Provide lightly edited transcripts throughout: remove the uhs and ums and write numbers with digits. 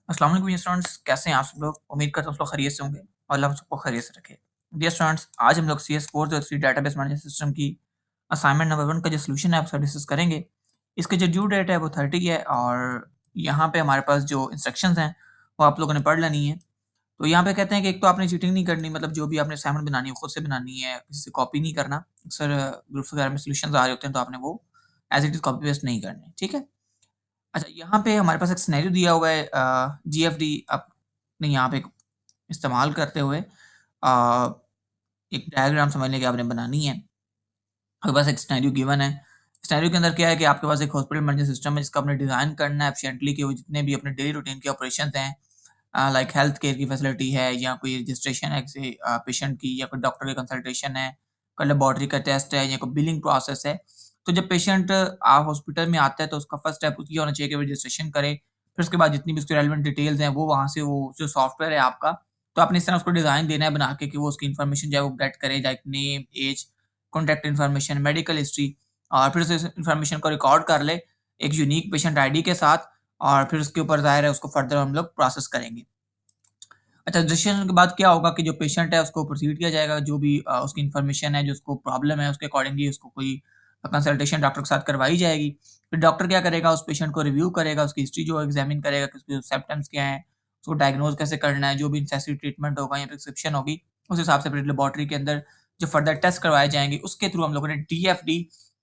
अस्सलाम वालेकुम स्टूडेंट्स, कैसे हैं आप सब लोग। उम्मीद करता हूँ सब लोग खैरियत से होंगे और अल्लाह सबको खैरियत से रखे। डियर स्टूडेंट्स, आज हम लोग CS403 डेटाबेस मैनेजमेंट सिस्टम की असाइनमेंट नंबर 1 का जो सोल्यूशन है आपसे डिस्कस करेंगे। इसके जो ड्यू डेट है वो 30 है और यहाँ पे हमारे पास जो इंस्ट्रक्शंस हैं वो आप लोगों ने पढ़ लेनी है। तो यहाँ पे कहते हैं कि एक तो आपने चीटिंग नहीं करनी, मतलब जो भी आपने असाइनमेंट बनानी है खुद से बनानी है, किसी से कॉपी नहीं करना। अक्सर ग्रुप्स वगैरह में सोल्यूशंस आ रहे होते हैं तो आपने वो as it is copy paste नहीं करनी, ठीक है। अच्छा, यहाँ पे हमारे पास एक सिनेरियो दिया हुआ है, जीएफडी आपने यहाँ पे इस्तेमाल करते हुए एक डायग्राम समझ लें कि आपने बनानी है। आपके पास एक सिनेरियो गिवन है। सिनेरियो के अंदर क्या है कि आपके पास एक हॉस्पिटल मैनेजमेंट सिस्टम है जिसका आपने डिज़ाइन करना है एफिशिएंटली कि वो जितने भी अपने डेली रूटीन के ऑपरेशंस हैं, लाइक हेल्थ केयर की फैसिलिटी है या कोई रजिस्ट्रेशन है किसी पेशेंट की, या कोई डॉक्टर की कंसल्टेशन है, कोई लेबोरेटरी का टेस्ट है या कोई बिलिंग प्रोसेस है। तो जब पेशेंट हॉस्पिटल में आता है तो उसका फर्स्ट स्टेप ये होना चाहिए कि वो रजिस्ट्रेशन करे। फिर उसके बाद जितनी भी उसकी रेलेवेंट डिटेल्स हैं वो वहाँ से वो जो सॉफ्टवेयर है आपका, तो आपने इस तरह उसको डिज़ाइन देना है बना के कि वो उसकी इन्फॉर्मेशन जो है वो गेट करे, like name, age, contact information, medical history, और फिर उस इन्फॉर्मेशन को रिकॉर्ड कर ले एक यूनिक पेशेंट आईडी के साथ, और फिर उसके ऊपर ज़ाहिर है उसको फर्दर हम लोग प्रोसेस करेंगे। अच्छा, रजिस्ट्रेशन के बाद क्या होगा कि जो पेशेंट है उसको प्रोसीड किया जाएगा, जो भी उसकी इन्फॉर्मेशन है, जो उसको प्रॉब्लम है उसके अकॉर्डिंगली उसको कोई कंसल्टेशन डॉक्टर के साथ करवाई जाएगी। फिर डॉक्टर क्या करेगा, उस पेशेंट को रिव्यू करेगा, उसकी हिस्ट्री जो एग्जामिन करेगा कि उसके सिम्पटम्स क्या हैं, उसको डायग्नोज कैसे करना है, जो भी नेसेसरी ट्रीटमेंट होगा या प्रिस्क्रिप्शन होगी उस हिसाब से फिर लेबोरेटरी के अंदर जो फर्दर टेस्ट करवाए जाएंगे उसके थ्रू हम लोगों ने DFD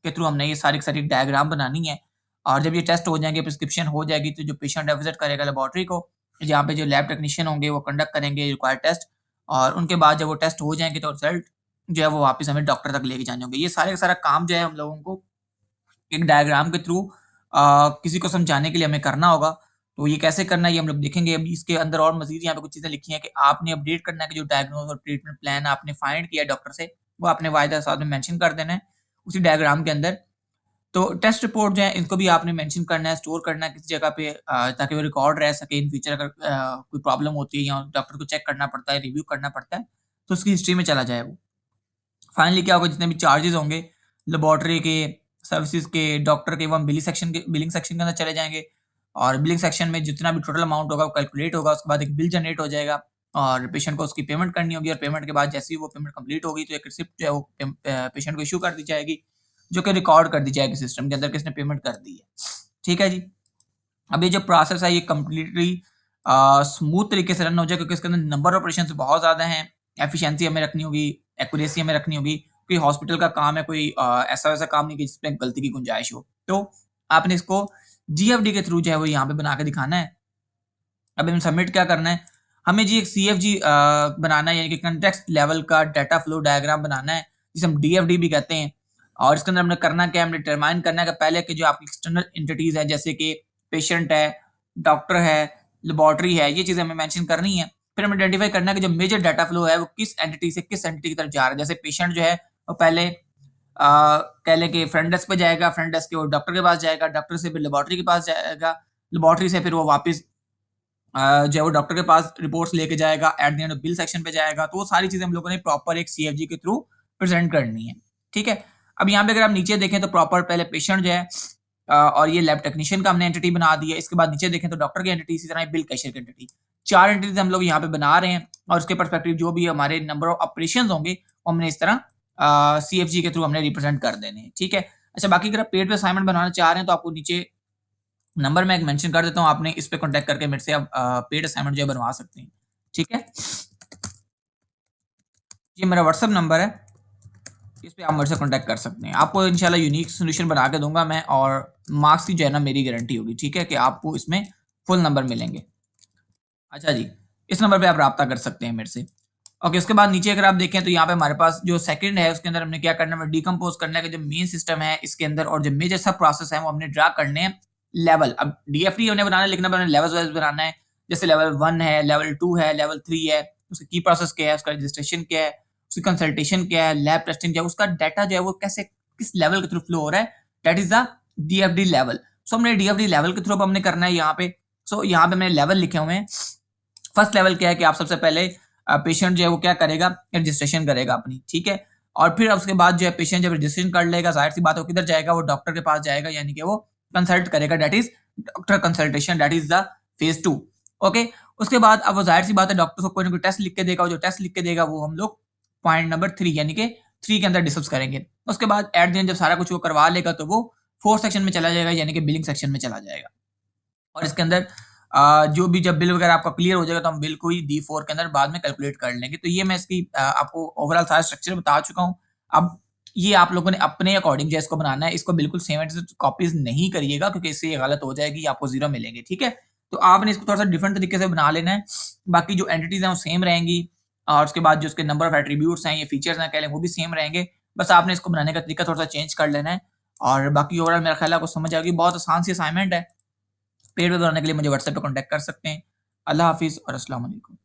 के थ्रू हमने ये सारी की सारी डायग्राम बनानी है। और जब ये टेस्ट हो जाएंगे, प्रिस्क्रिप्शन हो जाएगी, तो जो पेशेंट है विजिट करेगा लेबोरेटरी को, जहाँ पे जो लैब टेक्नीशियन होंगे वो कंडक्ट करेंगे रिक्वायर्ड टेस्ट, और उनके बाद जब वो टेस्ट हो जाएँगे तो रिजल्ट जो है वो वापस हमें डॉक्टर तक लेके जाने होंगे। ये सारे का सारा काम जो है हम लोगों को एक डायग्राम के थ्रू किसी को समझाने के लिए हमें करना होगा। तो ये कैसे करना है ये हम लोग देखेंगे। अभी इसके अंदर और मज़ीद यहाँ पे कुछ चीज़ें लिखी हैं कि आपने अपडेट करना है कि जो डायग्नोज और ट्रीटमेंट प्लान आपने फाइंड किया है डॉक्टर से, वो आपने वायदा साथ में मेंशन कर देना है उसी डायग्राम के अंदर। तो टेस्ट रिपोर्ट जो है इनको भी आपने मेंशन करना है, स्टोर करना है किसी जगह पे, ताकि वो रिकॉर्ड रह सके इन फ्यूचर अगर कोई प्रॉब्लम होती है या डॉक्टर को चेक करना पड़ता है, रिव्यू करना पड़ता है, तो उसकी हिस्ट्री में चला जाए वो। फाइनली क्या होगा, जितने भी चार्जेस होंगे लेबोरेटरी के, सर्विसेज के, डॉक्टर के, वो हम बिलिंग सेक्शन के अंदर चले जाएंगे, और बिलिंग सेक्शन में जितना भी टोटल अमाउंट होगा वो कैलकुलेट होगा। उसके बाद एक बिल जनरेट हो जाएगा और पेशेंट को उसकी पेमेंट करनी होगी, और पेमेंट के बाद जैसे ही वो पेमेंट कंप्लीट होगी तो एक रिसिप्ट जो है वो पेशेंट को इशू कर दी जाएगी, जो कि रिकॉर्ड कर दी जाएगी सिस्टम के अंदर किसने पेमेंट कर दी है। ठीक है जी। अब ये जो प्रोसेस है ये कम्प्लीटली स्मूथ तरीके से रन हो जाए, क्योंकि इसके अंदर नंबर ऑफ ऑपरेशन बहुत ज़्यादा हैं, एफिशिएंसी हमें रखनी होगी, एक्यूरेसी हमें रखनी होगी। कोई हॉस्पिटल का काम है, कोई ऐसा वैसा काम नहीं कि जिसमें गलती की गुंजाइश हो। तो आपने इसको जीएफडी के थ्रू जो है वो यहाँ पे बना के दिखाना है। अब हमें सबमिट क्या करना है, हमें जी एक CFG बनाना है, यानी कि कंटेक्स्ट लेवल का डाटा फ्लो डायग्राम बनाना है, जिसे हम DFD भी कहते हैं। और इसके अंदर हमने करना क्या है, हमने डिटरमाइन करना है कि पहले के जो आपकी एक्सटर्नल एंटिटीज है, जैसे कि पेशेंट है, डॉक्टर है, लेबोरेटरी है, ये चीज़ें हमें मेंशन करनी है। फिर हमें आइडेंटिफाई करना है कि जो मेजर डाटा फ्लो है वो किस एंटिटी से किस एंटिटी की तरफ जा रहा है। जैसे पेशेंट जो है वो पहले कह लें कि फ्रंट डेस्क पे जाएगा, फ्रंट डेस्क के वो डॉक्टर के पास जाएगा, डॉक्टर से फिर लेबोरेटरी के पास जाएगा, लेबोरेटरी से फिर वो वापस जो है वो डॉक्टर के पास रिपोर्ट्स लेके जाएगा, at the end bill section पे जाएगा। तो वो सारी चीज़ें हम लोगों ने प्रॉपर एक CFG के थ्रू प्रेज़ेंट करनी है। ठीक है? अब यहाँ पे अगर आप नीचे देखें तो प्रॉपर पहले पेशेंट जो है और ये लैब टेक्नीशियन का हमने एंटिटी बना दी है। इसके बाद नीचे देखें तो डॉक्टर की एंटिटी, इसी तरह बिल कैशियर की एंटिटी। 4 एंटिटीज़ हम लोग यहाँ पे बना रहे हैं, और उसके पर्सपेक्टिव जो भी हमारे नंबर ऑफ ऑपरेशंस होंगे, वो हमने इस तरह CFG के थ्रू हमने रिप्रेज़ेंट कर देने हैं। ठीक है? अच्छा, बाकी अगर आप पेड पे असाइनमेंट बनाना चाह रहे हैं तो आपको नीचे नंबर मैं एक मेंशन कर देता हूँ, आपने इस पे कॉन्टैक्ट करके मेरे से आप पेड असाइनमेंट जो है बनवा सकते हैं। ठीक है? ये मेरा व्हाट्सएप नंबर है, इस पे आप मेरे से कॉन्टैक्ट कर सकते हैं। आपको इंशाल्लाह यूनिक सॉल्यूशन बना के दूँगा मैं, और मार्क्स की जो है ना मेरी गारंटी होगी। ठीक है? कि आपको इसमें फुल नंबर मिलेंगे। अच्छा जी, इस नंबर पे आप राब्ता कर सकते हैं मेरे से। ओके, उसके बाद नीचे अगर आप देखें तो यहाँ पे हमारे पास जो सेकंड है उसके अंदर हमने क्या करना है, डिकम्पोज करना है कि जो मेन सिस्टम है इसके अंदर और जो मेजर सब प्रोसेस है वो हमने ड्रा करने हैं लेवल। अब DFD हमने बनाना है, लेकिन अब हमने लेवल वाइज बनाना है। जैसे लेवल 1 है, लेवल 2 है, लेवल 3 है, उसका की प्रोसेस क्या है, उसका रजिस्ट्रेशन क्या है, उसकी कंसल्टेशन क्या है, लैब टेस्टिंग क्या है, उसका डाटा जो है वो कैसे किस लेवल के थ्रू फ्लो हो रहा है, that is the DFD level. So हमने DFD लेवल के थ्रू अब हमने करना है यहाँ पे। सो यहाँ पे हमने लेवल लिखे हुए हैं। फर्स्ट लेवल क्या है कि आप सबसे पहले पेशेंट जो है वो क्या करेगा, रजिस्ट्रेशन करेगा अपनी। ठीक है? और फिर उसके बाद जो है पेशेंट जब रजिस्ट्रेशन कर लेगा, जाहिर सी बात है वो किधर जाएगा, वो डॉक्टर के पास जाएगा, यानी कि वो कंसल्ट करेगा, that is doctor consultation, that is the phase 2। Okay, उसके बाद अब वो जाहिर सी बात है डॉक्टर को कोई ना कोई टेस्ट लिख के देगा, और जो टेस्ट लिख के देगा वो हम लोग पॉइंट नंबर 3 यानी कि 3 के अंदर डिस्कस करेंगे। उसके बाद एट द एंड जब सारा कुछ वो करवा लेगा तो वो 4th सेक्शन में चला जाएगा यानी कि बिलिंग सेक्शन में चला जाएगा। और इसके अंदर जो भी जब बिल वगैरह आपका क्लियर हो जाएगा तो हम बिल को ही D4 के अंदर बाद में कैलकुलेट कर लेंगे। तो ये मैं इसकी आपको ओवरऑल सारा स्ट्रक्चर बता चुका हूँ। अब ये आप लोगों ने अपने अकॉर्डिंग जो इसको बनाना है, इसको बिल्कुल same as it is copies नहीं करिएगा क्योंकि इससे ये गलत हो जाएगी, आपको 0 मिलेंगे, ठीक है? तो आपने इसको थोड़ा-सा डिफरेंट तरीके से बना लेना है। बाकी जो एंटिटीज़ हैं वो सेम रहेंगी, और उसके बाद जो उसके नंबर ऑफ एट्रिब्यूट्स हैं, ये फीचर्स हैं कह लें, वो भी सेम रहेंगे। बस आपने इसको बनाने का तरीका थोड़ा-सा चेंज कर लेना है, और बाकी ओवरऑल मेरा ख्याल है आपको समझ आ गई। बहुत आसान सी असाइनमेंट है। पेड वेब बनाने के लिए मुझे व्हाट्सएप पे कॉन्टैक्ट कर सकते हैं। अल्लाह हाफ़िज़ और अस्सलाम वालेकुम।